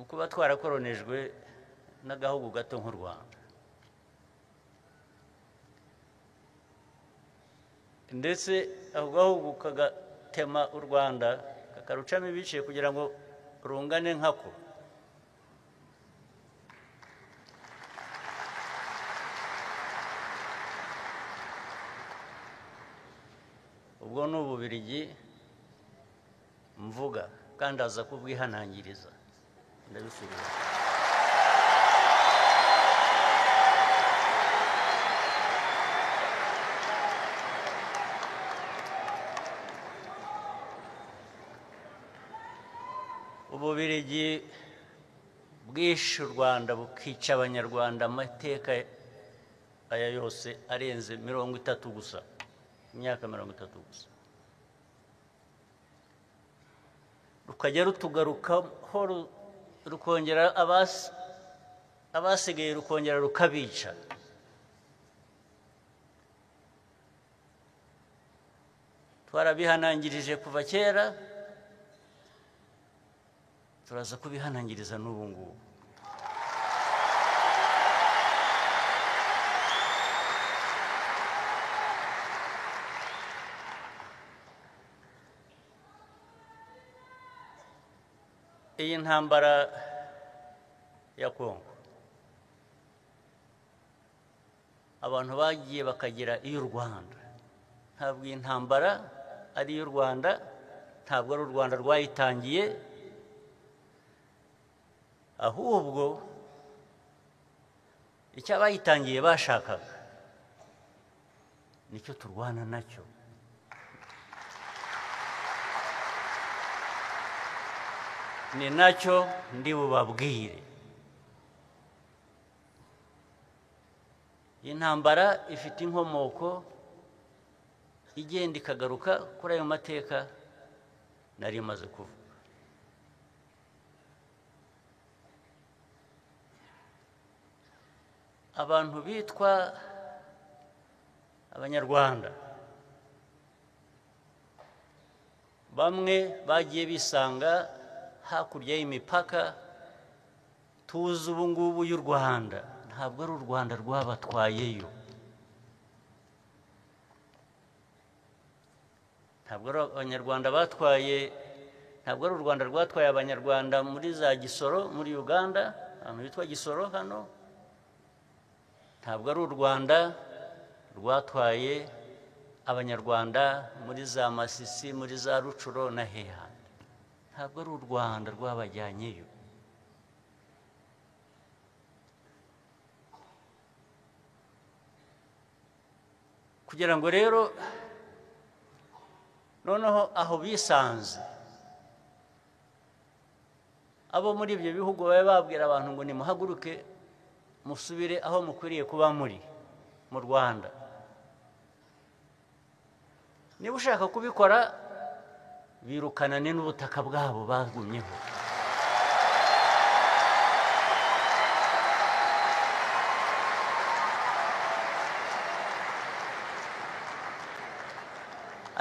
nukuba twarakoronejwe n'agahugu gato nk'u Rwanda, ndetse ako gahugu kagatema u Rwanda kakarucamo ibice kugira ngo rungane nkako. Ubwo ni Ububiligi mvuga, kandi aza kubwihanangiriza. Ndabisubira. Ububiligi bwishe u Rwanda bukica Abanyarwanda amateka aya yose arenze 30 gusa, imyaka 30 gusa, rukajya rutugarukaho rukongera abasigaye rukongera rukabica. Twarabihanangirije kuva kera, turaza kubihanangiriza n'ubu ngubu. Iyi ntambara ya Kongo, abantu bagiye bakagira iy'u Rwanda. Ntabwo iyi ntambara ari iy'u Rwanda, ntabwo ari u Rwanda rwayitangiye, ahubwo icyo abayitangiye bashakaga nicyo turwana nacyo. Ni nacyo ndi bubabwire. Iyi ntambara ifite inkomoko igenda ikagaruka kuri ayo mateka nari maze kuvuga. Abantu bitwa Abanyarwanda bamwe bagiye bisanga hakurya y'imipaka tuzi ubu ngubu y'u Rwanda. Ntabwo ari u Rwanda rwabatwayeyo, ntabwo ari Abanyarwanda batwaye, ntabwo ari u Rwanda rwatwaye Abanyarwanda muri za Gisoro muri Uganda, ahantu bitwa Gisoro hano. Ntabwo ari u Rwanda rwatwaye Abanyarwanda muri za Masisi, muri za Rucuro na Heha. Ntabwo ari u Rwanda rwabajyanyeyo. Kugira ngo rero noneho aho bisanze, abo muri ibyo bihugu babe babwira abantu ngo nimuhaguruke musubire aho mukwiriye kuba muri mu Rwanda. Niba ushaka kubikora, birukanane n'ubutaka bwabo bagumyeho.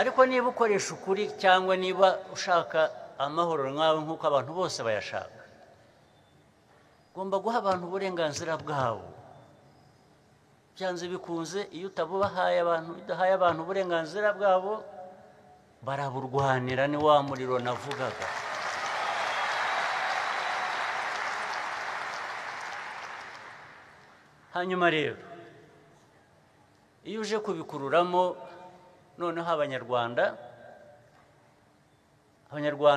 Ariko niba ukoresha ukuri cyangwa niba ushaka amahoro nkawe nk'uko abantu bose bayashaka, ugomba guha abantu uburenganzira bwabo. Byanze bikunze, iyo utabubahaye abantu, udahaye abantu uburenganzira bwabo, baraburwanira. Ni wa muriro navugaga. Hanyuma rero iyo uje kubikururamo noneho Abanyarwanda,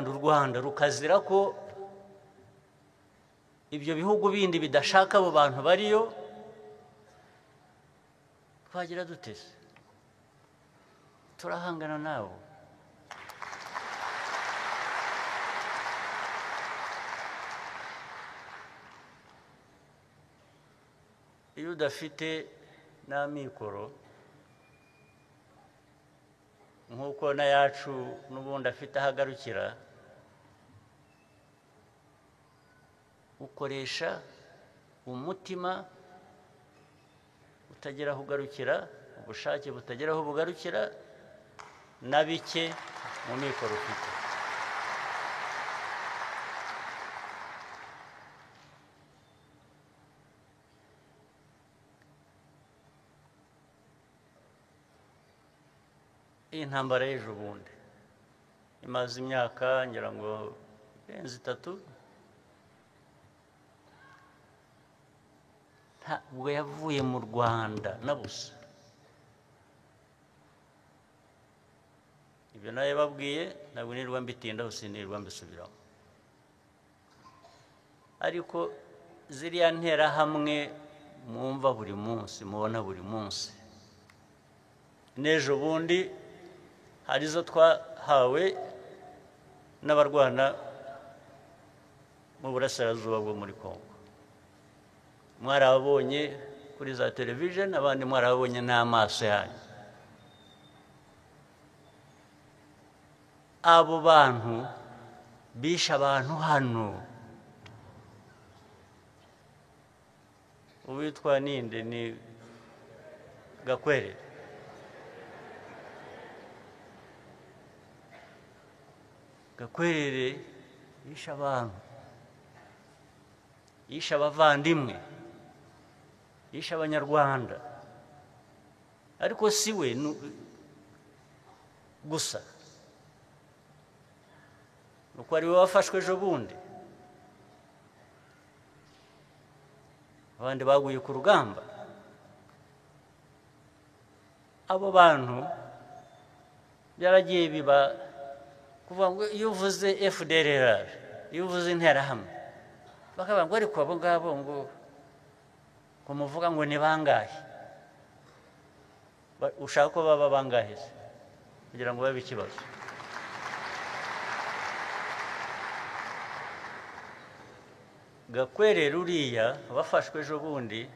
u Rwanda rukazira ko ibyo bihugu bindi bidashaka abo bantu bariyo, twagira dutese, turahangana nabo. Iyo udafite n'amikoro nk'uko na yacu n'ubundi afite ahagarukira, ukoresha umutima utagira aho ugarukira, ubushake butagira aho bugarukira, na bike mu mikoro ufite. iyi ntambara y'ejo bundi imaze imyaka ngira ngo irenze 3 ntabwo yavuye mu Rwanda na busa. Ibyo naye babwiye ntabwo nirwa mbitindaho sinirwa mbisubiramo, ariko ziriya ntera hamwe mwumva buri munsi mubona buri munsi n'ejo bundi hari zo twahawe n'abarwana mu burasirazuba bwo muri Kongo. Mwarabonye kuri za television, abandi mwarabonye n'amaso yanyu. Abo bantu bisha abantu hano, uwitwa ninde ni Gakwerere, Gakwerere yisha abantu, yisha abavandimwe, yisha abanyarwanda, ariko siwe gusa nuko ari we wafashwe ejo bundi. Abandi baguye ku rugamba. Abo bantu byaragiye biba kuvuga ngo iyo uvuze FDLR, iyo uvuze interahamwe bakavuga ngo ariko abo ngabo ngo kumuvuga ngo ni bangahe, ushaka ko baba bangahe kugira ngo babe ikibazo? Gakwerere uriya bafashwe ejo bundi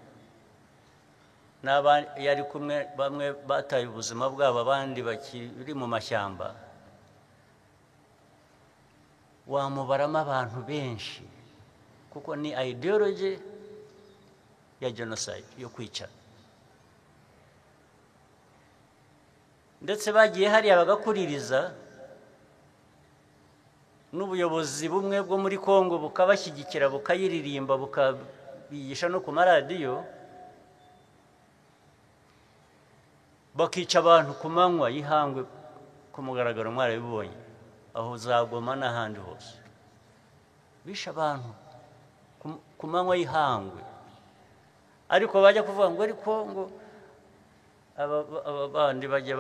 yari kumwe, bamwe bataye ubuzima bwabo, abandi bakiri mu mashyamba. Wamubaramo abantu benshi kuko ni ideology ya genocide yo kwica. Ndetse bagiye hariya bagakuririza n'ubuyobozi bumwe bwo muri Kongo bukabashyigikira, bukayiririmba, bukabigisha no ku maradiyo, bakica abantu ku manywa y'ihangwe ku mugaragaro. Mwarabibonye aho zagoma n'ahandi hose, bisha abantu ku manywa y'ihangwe. Ariko bajya kuvuga ngo ariko ngo aba bandi bajya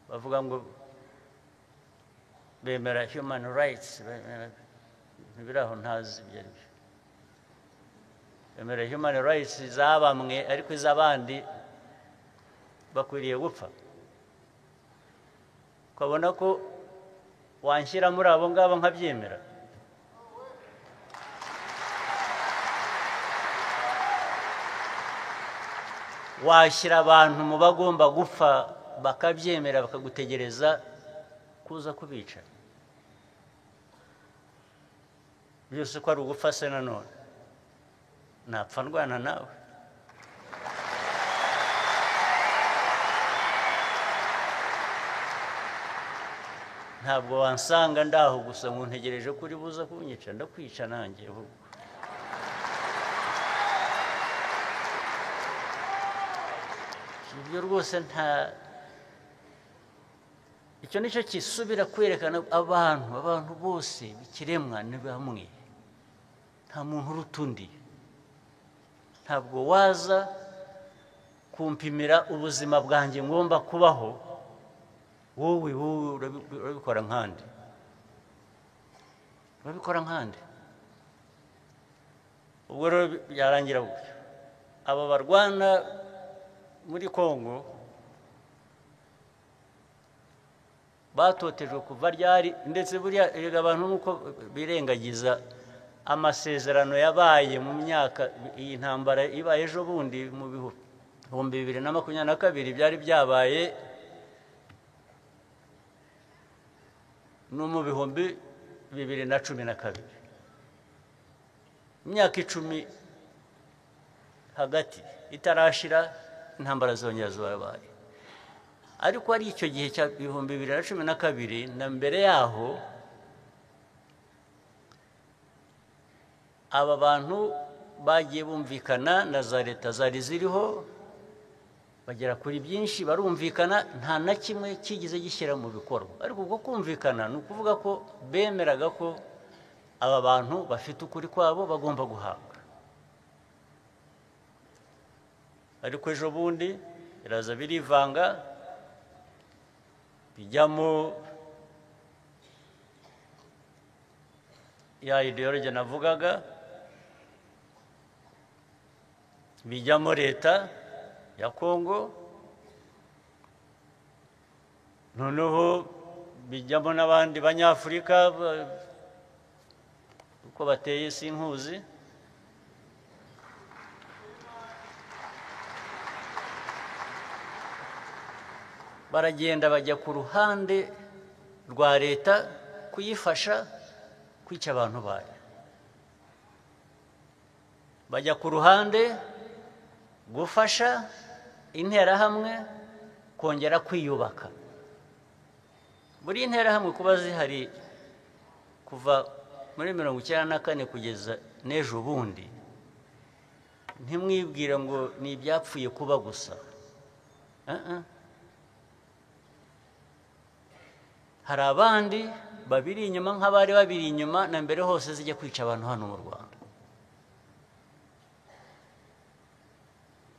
bavuga ngo bemera human rights, biraho ntazi ibyo aribyo. Bemera human rights zabamwe, ariko iz'abandi bakwiriye gupfa. Ukabona ko wanshyira muri abo ngabo nkabyemera? Washyira abantu mu bagomba gupfa bakabyemera, bakagutegereza kuza kubica? Byose ko ari ugupfa se nanone? Napfa ndwana nawe? Ntabwo wansanga ndaho gusa ngo ntegereje kuri buza kunyica, ndakwica nanjye. Ibyo rwose icyo nicyo kisubira kwerekana abantu bose bikiremwa ni bamwe, nta muntu uruta undi. Ntabwo waza kumpimira ubuzima bwanjye ngomba kubaho, wowe urabikora nkande, urabikora nkande. Ubwo rero byarangira gutyo. Aba barwana muri Kongo batotejwe kuva ryari, ndetse buriya abantu nuko birengagiza amasezerano yabaye mu myaka iyi ntambara ibaye ejo bundi mu 2022 byari byabaye no mu 2012. Imyaka 10 hagati itarashira intambara zongera zabaye. Ariko ari icyo gihe cya 2012 na mbere yaho, aba bantu bagiye bumvikana na za leta zari ziriho bagera kuri byinshi barumvikana nta na kimwe kigeze gishyira mu bikorwa ariko ubwo kumvikana ni ukuvuga ko bemeraga ko aba bantu bafite ukuri kwabo bagomba guhabwa ariko ejo bundi biraza birivanga bijyamo ya ideology navugaga bijyamo leta ya Kongo noneho bijyamo n'abandi banyafurika uko bateye sinkuzi baragenda bajya ku ruhande rwa leta kuyifasha kwica abantu bayo bajya ku ruhande gufasha interahamwe kongera kwiyubaka buri interahamwe kuba zihari kuva muri 1994 kugeza n'ejo bundi ntimwibwira ngo ni ibyapfuye kuba gusa hari abandi babiri inyuma nk'abari babiri inyuma na mbere hose zijya kwica abantu hano mu Rwanda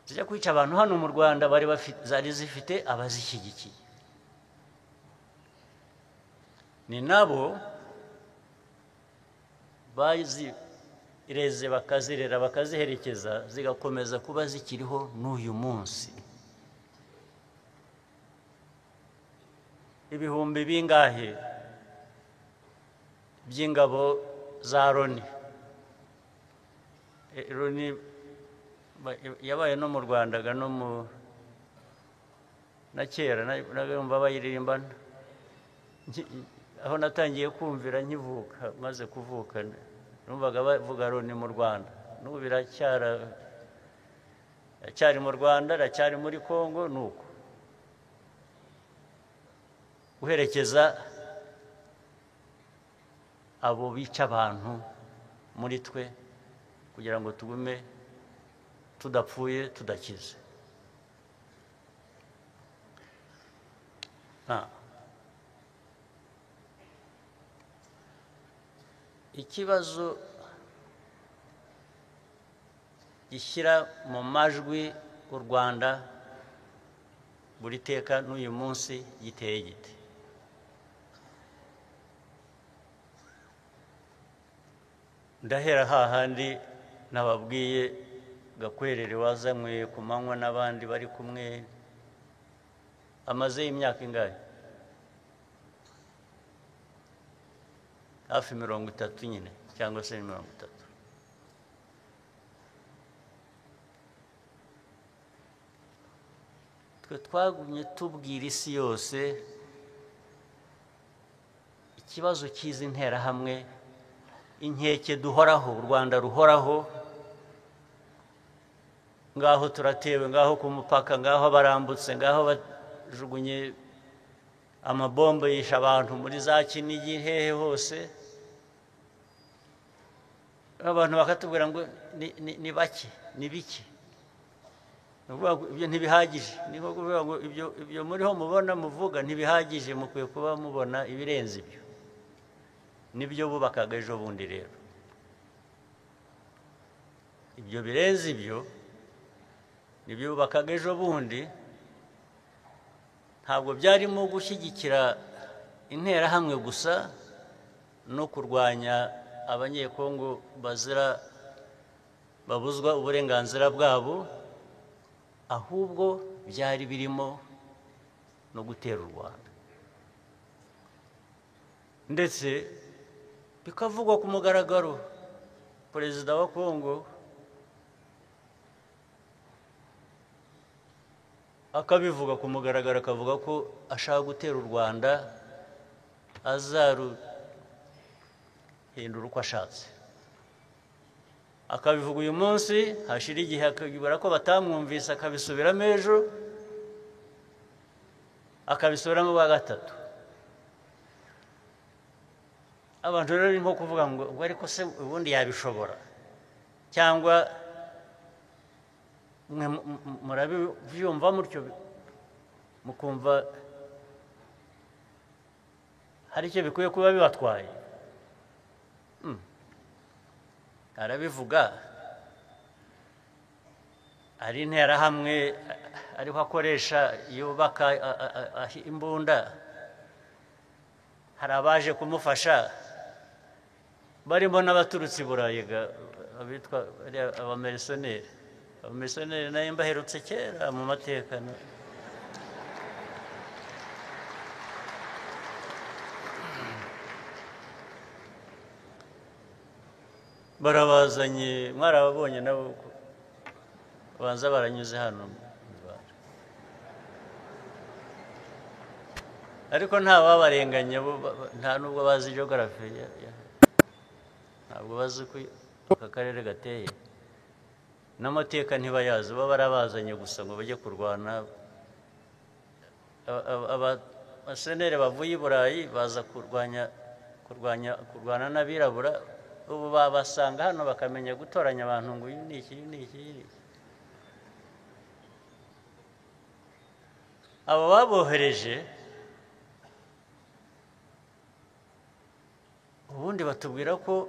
zijya kwica abantu hano mu Rwanda zari zifite abazishyigikiye ni nabo bazireze bakazirera bakaziherekeza zigakomeza kuba zikiriho n'uyu munsi ibihumbi bingahe by'ingabo za Loni Loni yabaye no mu Rwanda no mu na kera nabumva bayiririmbana aho natangiye kumvira nkivuka maze kuvuka numvaga bavuga Loni mu Rwanda n'ubu biracyari mu Rwanda racyari muri Kongo nuko guherekeza abo bica abantu muri twe kugira ngo tugume tudapfuye tudakize ikibazo gishyira mu majwi u Rwanda buri teka n'uyu munsi giteye gite ndahera hahandi nababwiye Gakwerere wazanywe ku manywa n'abandi bari kumwe amaze imyaka ingahe hafi 30 nyine cyangwa se 30 twe twagumye tubwira isi yose ikibazo cy'izi nterahamwe inkeke duhoraho u Rwanda ruhoraho ngaho turatewe ngaho ku mupaka ngaho barambutse ngaho bajugunye amabombe yisha abantu muri za Kinigi hehe hose abantu bakatubwira ngo ni bake ni biki ibyo ntibihagije niho kuvuga ngo ibyo muriho mubona muvuga ntibihagije mukwiye kuba mubona ibirenze ibyo nibyo bubakaga ejo bundi rero ibyo birenze ibyo nibyo bubakaga ejo bundi ntabwo byarimo gushyigikira interahamwe gusa no kurwanya abanyekongo babuzwa uburenganzira bwabo ahubwo byari birimo no gutera u Rwanda ndetse bikavugwa ku mugaragaro perezida wa Kongo akabivuga ku mugaragaro akavuga ko ashaka gutera u Rwanda azaruhindura uko ashatse akabivuga uyu munsi hashira igihe akabibara ko batamwumvise akabisubiramo ejo akabisubiramo bwa gatatu abantu rero nko kuvuga ngo ariko se ubundi yabishobora cyangwa murabyumva mutyo mukumva hari icyo bikwiye kuba bibatwaye. Arabivuga ari interahamwe ariho akoresha yubaka imbunda, hari abaje kumufasha barimo n'abaturutse i Burayi abitwa abamilisiyoneri. Abamilisiyoneri nayo mbaherutse kera mu mateka. Barabazanye, mwarababonye nabo banza baranyuze hano mu Rwanda, ariko nta babarenganya, nta nubwo bazi geography, ntabwo bazi ko aka karere gateye, n'amateka ntibayazi, baba barabazanye gusa ngo bajye kurwana. Abasenere bavuye i Burayi baza kurwana n'abirabura, ubu babasanga hano bakamenya gutoranya abantu ngo uyu ni iki, uyu ni iki. Abo babohereje ubundi batubwira ko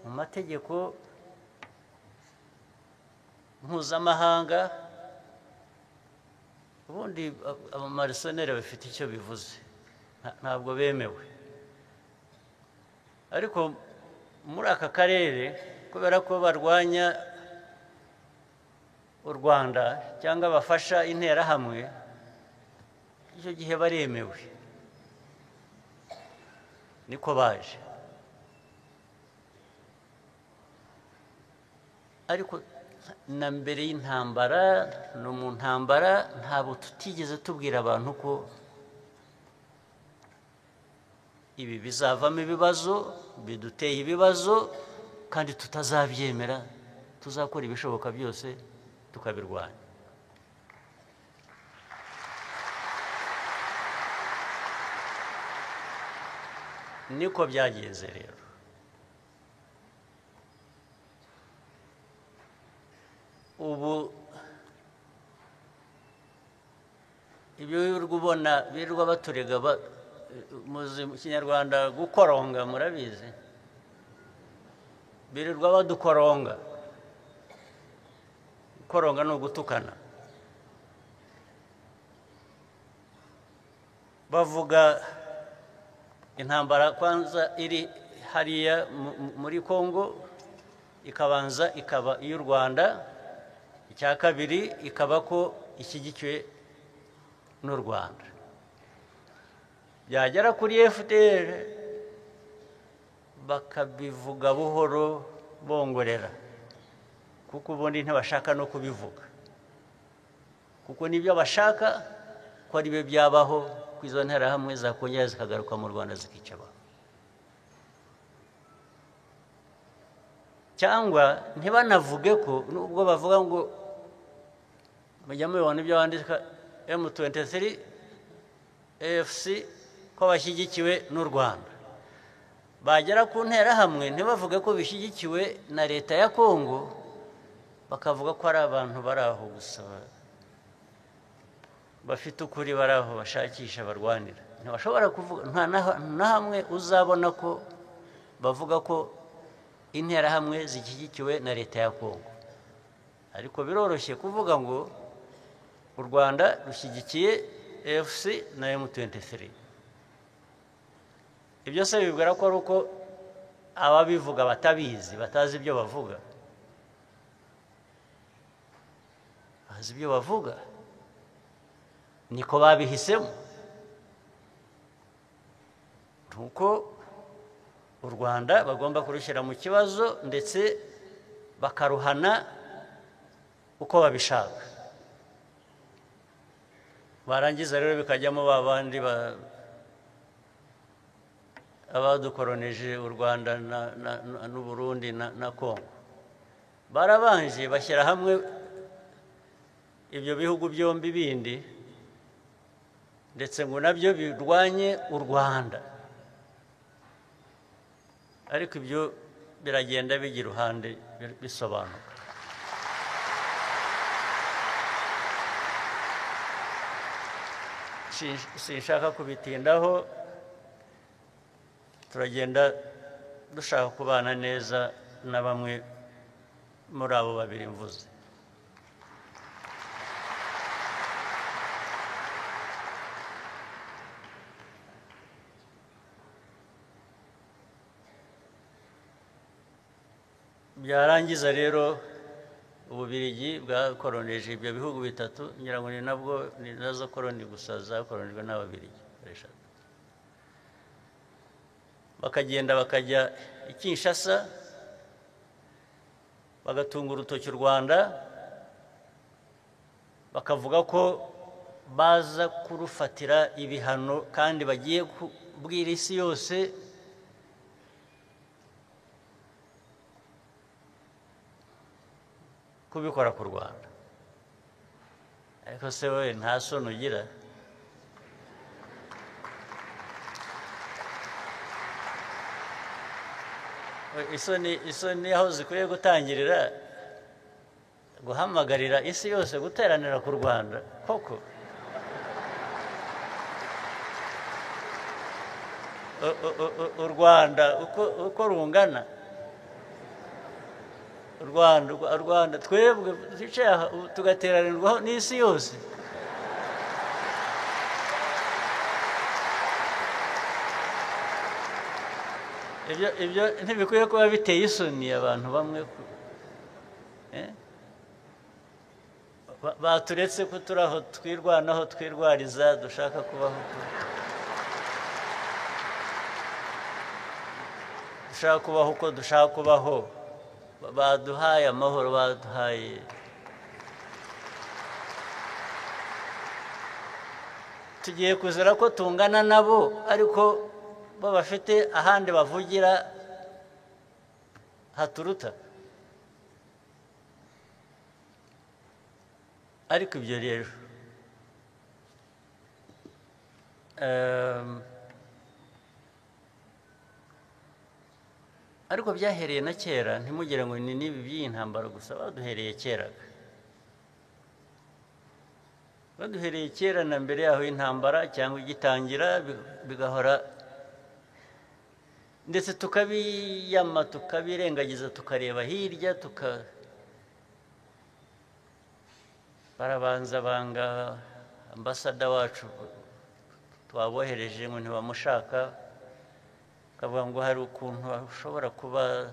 mu mategeko mpuzamahanga ubundi abamarisioneri bafite icyo bivuze, ntabwo bemewe. Ariko muri aka karere kubera ko barwanya u Rwanda cyangwa bafasha interahamwe, icyo gihe baremewe, niko baje. Ariko na mbere y'intambara no mu ntambara ntabwo tutigeze tubwira abantu ko ibi bizavamo ibibazo, biduteye ibibazo, kandi tutazabyemera, tuzakora ibishoboka byose tukabirwanya. Niko byagenze rero. Ubu ibyo ubona birirwa baturega muzi mu Kinyarwanda gukoronga, murabizi, birirwa badukoronga. Gukoronga ni ugutukana. Bavuga intambara kwanza iri hariya muri Kongo, ikabanza ikaba iy'u Rwanda, icya kabiri ikaba ko ishyigikiwe n'u Rwanda. Byagera kuri FDR bakabivuga buhoro bongorera, kuko ubundi ntibashaka no kubivuga, kuko nibyo bashaka ko ari byo byabaho, ko izo nterahamwe zakongera zikagaruka mu Rwanda zikica abantu. Cyangwa ntibanavuge ko nubwo bavuga ngo mujya mubibona ibyo bandika M23 AFC ko bashyigikiwe n'u Rwanda, bagera ku nterahamwe ntibavuge ko bishyigikiwe na leta ya Kongo, bakavuga ko ari abantu bari aho gusa bafite ukuri, bari aho bashakisha barwanira. Ntibashobora kuvuga, nta na hamwe uzabona ko bavuga ko interahamwe zishyigikiwe na leta ya Kongo. Ariko biroroshye kuvuga ngo u Rwanda rushyigikiye AFC na M23. Ibyo se bibwira ko ari uko ababivuga batabizi, batazi ibyo bavuga. Bazi ibyo bavuga, niko babihisemo. Nuko u Rwanda bagomba kurushyira mu kibazo ndetse bakaruhana uko babishaka. Barangiza rero bikajyamo babandi abadukoroneje u Rwanda n'u Burundi na Kongo. Barabanje bashyira hamwe ibyo bihugu byombi bindi, ndetse ngo nabyo birwanye u Rwanda. Ariko ibyo biragenda bigira uruhande bisobanuka. sinshaka kubitindaho turagenda dushaka kubana neza na bamwe muri abo babiri mvuze byarangiza rero Ububiligi bwakoroneje ibyo bihugu bitatu ngira ngo ni nabwo ni nazo koloni gusa zakoronijwe n'Ababiligi eshatu bakagenda bakajya i Kinshasa bagatunga urutoki u Rwanda bakavuga ko baza kurufatira ibihano kandi bagiye kubwira isi yose kubikora ku Rwanda ariko se wowe nta soni ugira isoni aho zikwiye gutangirira guhamagarira isi yose guteranira ku Rwanda koko u Rwanda uko rungana u Rwanda twebwe twicaye aha tugateranirwaho n'isi yose ibyo ntibikwiye kuba biteye isoni abantu bamwe baturetse ko turi aho twirwanaho twirwariza dushaka kubaho dushaka kubaho uko dushaka kubaho baduhaye amahoro baduhaye tugiye kuzira ko tungana nabo ariko bo bafite ahandi bavugira haturuta ariko ibyo rero ariko byahereye na kera ntimugire ngo ni n'ibi by'iyi ntambara gusa baduhereye kera baduhereye kera na mbere yaho y'intambara cyangwa igitangira bigahora ndetse tukabiyama tukabirengagiza tukareba hirya barabanza banga ambasada wacu twabohereje ngo ntibamushaka kavuga ngo hari ukuntu ashobora kuba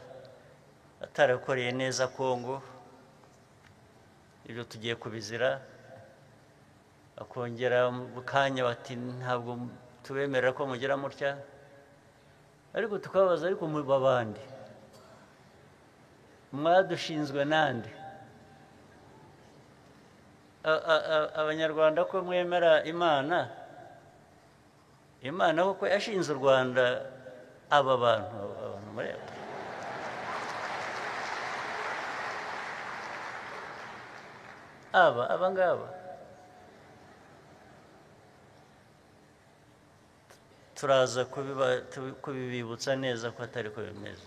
atarakoreye neza Kongo ibyo tugiye kubizira akongera mu kanya bati ntabwo tubemerera ko mugira mutya ariko tukabaza ariko mu babandi mwadushinzwe nande abanyarwanda ko mwemera Imana koko yashinze u Rwanda aba bantu mureba aba ngaba turaza kubibibutsa neza ko atari ko bimeze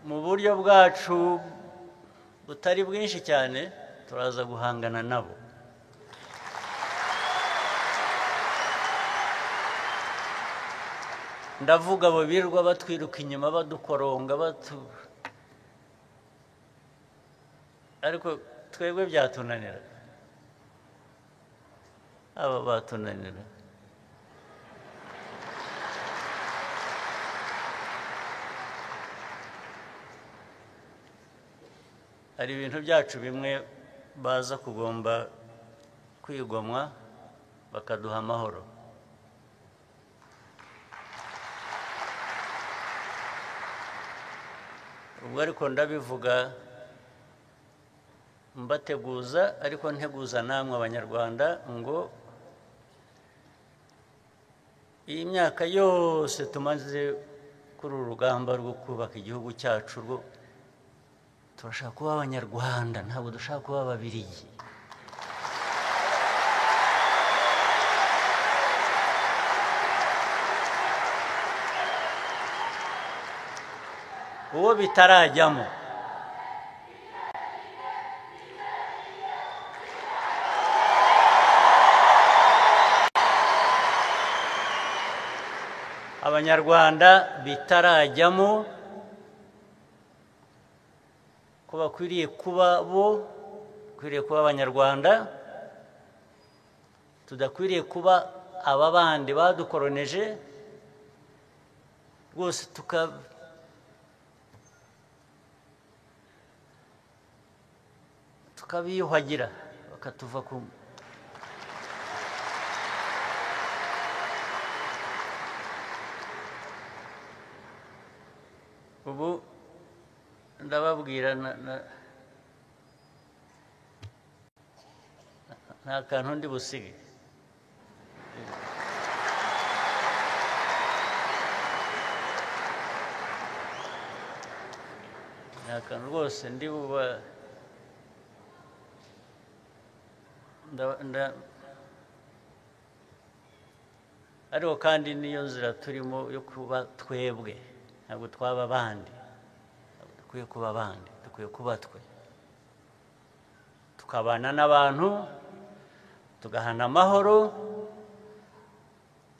mu buryo bwacu butari bwinshi cyane turaza guhangana nabo ndavuga abo birirwa batwiruka inyuma badukoronga ariko twebwe byatunanira aba batunanira hari ibintu byacu bimwe baza kugomba kwigomwa bakaduha amahoro ubwo ariko ndabivuga mbateguza ariko nteguza namwe abanyarwanda ngo iyi myaka yose tumaze kuri uru rugamba rwo kubaka igihugu cyacu turashaka kuba abanyarwanda ntabwo dushaka kuba ababiligi uwo bitarajyamo abanyarwanda bitarajyamo ko bakwiriye kuba bo bakwiriye kuba abanyarwanda tudakwiriye kuba aba bandi badukoroneje rwose tukabiyuhagira bakatuva ku ubu ndababwira nta kantu ndi busige nta kantu rwose ndi buba ariko kandi niyo nzira turimo yo kuba twebwe ntabwo twaba abandi dukwiye kuba abandi dukwiye kuba twe tukabana n'abantu tugahana amahoro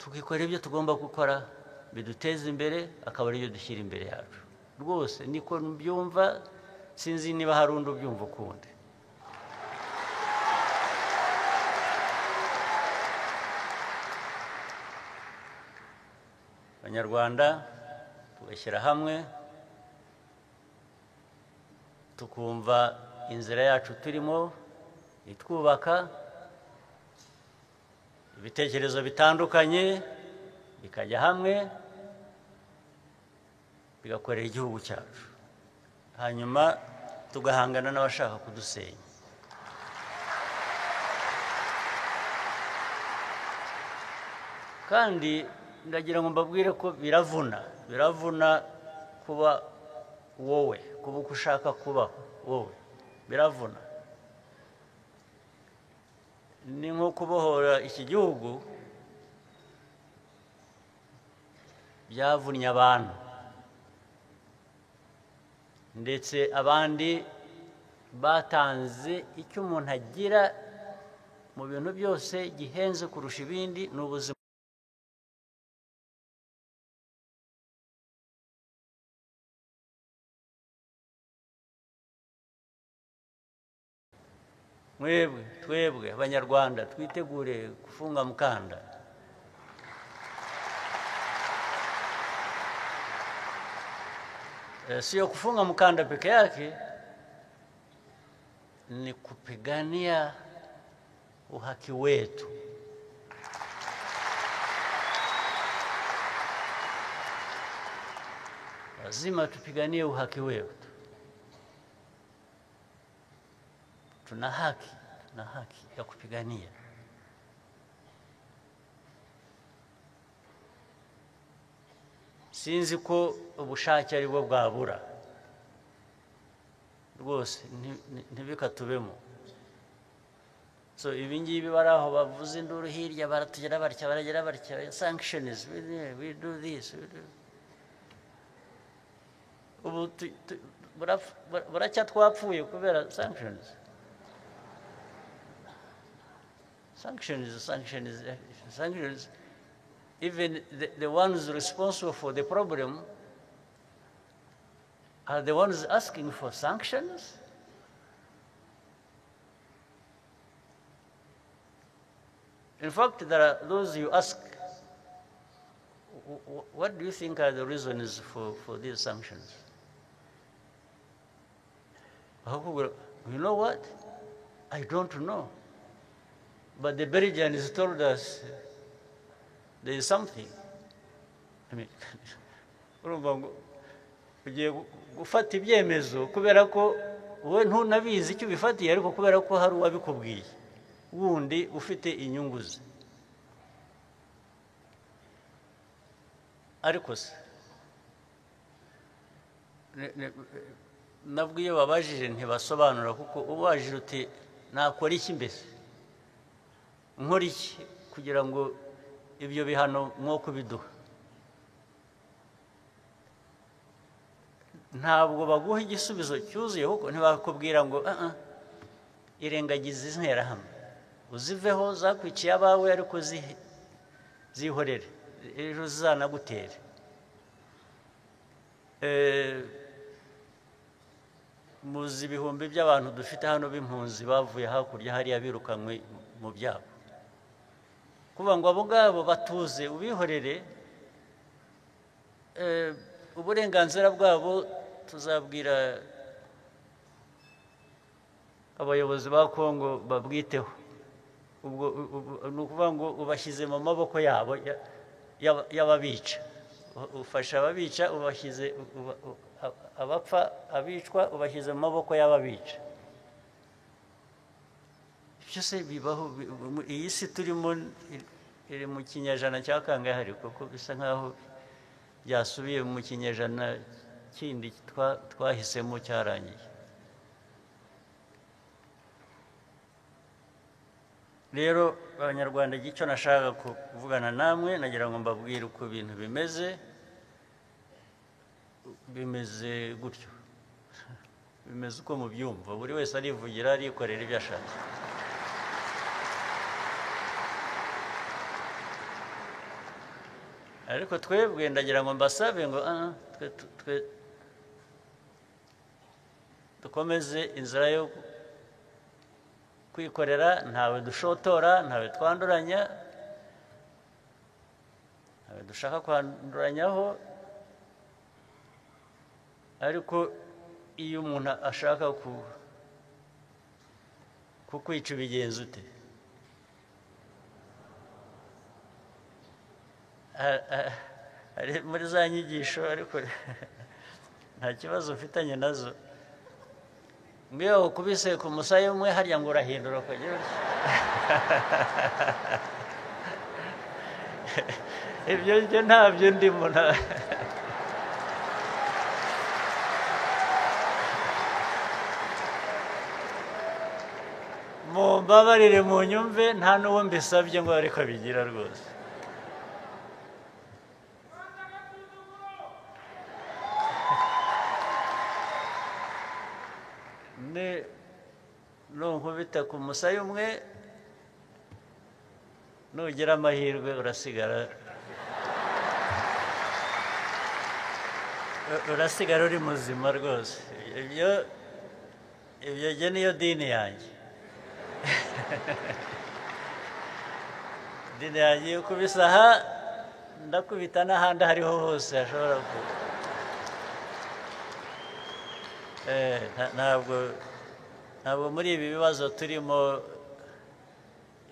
tukikora ibyo tugomba gukora biduteza imbere akaba ariyo dushyira imbere yacu rwose niko mbyumva sinzi niba hari undi ubyumva ukundi abanyarwanda tugashyira hamwe tukumva inzira yacu turimo itwubaka ibitekerezo bitandukanye bikajya hamwe bigakorera igihugu cyacu hanyuma tugahangana n'abashaka kudusenya kandi ndagira ngo mbabwire ko biravuna kuba wowe kuba uko ushaka kuba wowe biravuna ni nko kubohora iki gihugu byavunnye abantu ndetse abandi batanze icyo umuntu agira mu bintu byose gihenze kurusha ibindi ni ubuzima twebwe abanyarwanda twitegure gufunga mukanda sio kufunga mkanda peke yake ni kupigania uhaki wetu lazima tupiganie uhaki wetu tuna haki ya kupigania sinzi ko ubushake ari bwo bwabura rwose ntibikatubemo so ibingibi baraho bavuze induru hirya baratugera barya baragera barya sanctions we do this ubu buracya twapfuye kubera sanctions even the ones responsible for the problem are the ones asking for sanctions. In fact, there are those you ask, what do you think are the reasons for these sanctions? You know what? I don't know. But the Belgians told us there is something. I mean, ugiye gufata ibyemezo kubera ko wowe ntunabizi icyo bifatiye ariko kubera ko hari uwabikubwiye wundi ufite inyungu ze ariko se nabwo iyo babajije ntibasobanura kuko ubajije uti nakora iki mbese nkora iki kugira ngo ibyo bihano mwo kubiduha ntabwo baguha igisubizo cyuzuye kuko ntibakubwira ngo irengagiza interahamwe uziveho zakwiciye abawe ariko zihorere ejo zizanagutere muzi ibihumbi by'abantu dufite hano b'impunzi bavuye hakurya hariya birukanywe mu byabo kuvuga ngo abo ngabo batuze ubihorere uburenganzira bwabo tuzabwira abayobozi ba Kongo babwiteho ubwo ni ukuvuga ngo ubashyize mu maboko yabo y'ababica ufasha ababica ubashyize abapfa abicwa ubashyize mu maboko y'ababica byose bibaho iyi si turimo iri mu kinyejana cya kangahe kuko bisa nkaho byasubiye mu kinyejana kindi twahisemo cyarangiye rero abanyarwanda icyo nashaka kuvugana namwe nagira ngo mbabwire uko ibintu bimeze gutyo bimeze uko mubyumva buri wese arivugira arikorera ibyo ashaka ariko twebwe ndagira ngo mbasabe ngo twe dukomeze inzira yo kwikorera ntawe dushotora ntawe twanduranya ntawe dushaka kwanduranyaho ariko iyo umuntu ashaka kukwica ubigenza ute muri za nyigisho ariko nta kibazo ufitanye nazo mbiyo ukubise ku musaya umwe harya ngo urahindura ukagira ibyo ntabyo ndimo mumbabarire mu nyumve nta n'uwo mbisabye ngo ariko abigira rwose nunkubita ku musaya umwe nugira amahirwe urasigara uri muzima rwose ibyo niyo dini yanjye dini yanjye yo kubisa aha ndakubita n'ahandi ahariho hose hashobora kuba ntabwo muri ibi bibazo turimo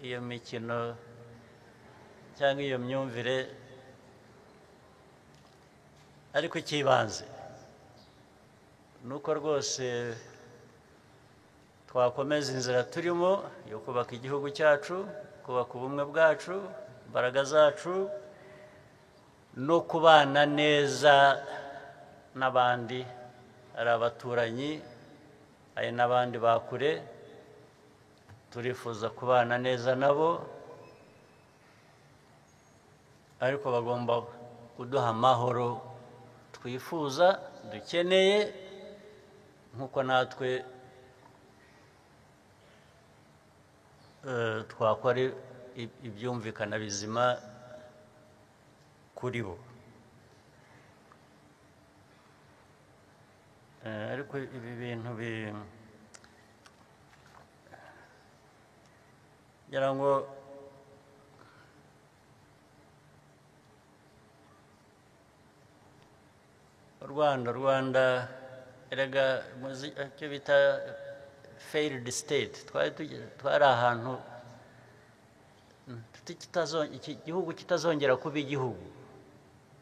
iyo mikino cyangwa iyo myumvire ariko ikibanze ni uko rwose twakomeza inzira turimo yo kubaka igihugu cyacu kubaka ubumwe bwacu imbaraga zacu no kubana neza n'abandi ari abaturanyi hari n'abandi bakure turifuza kubana neza nabo ariko bagomba kuduha amahoro twifuza dukeneye nk'uko natwe twakora ibyumvikana bizima kuri bo ariko ibi bintu ngira ngo Rwanda erega icyo bita failed state twari ahantu igihugu kitazongera kuba igihugu.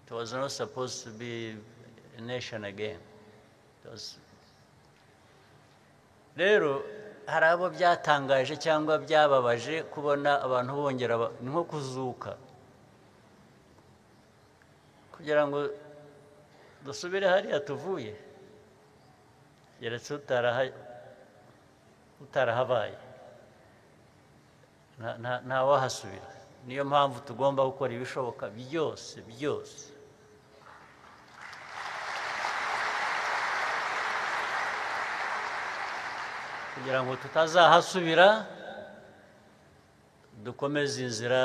It was not supposed to be a nation again. Rero hari abo byatangaje cyangwa byababaje kubona abantu bongera nko kuzuka kugira ngo dusubire hariya tuvuye yeretse utarahabaye nta wahasubira. Niyo mpamvu tugomba gukora ibishoboka byose kugira ngo tutazahasubira dukomeze inzira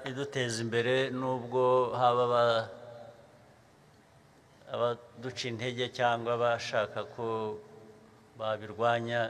iduteza imbere nubwo haba abaduca intege cyangwa abashaka ko babirwanya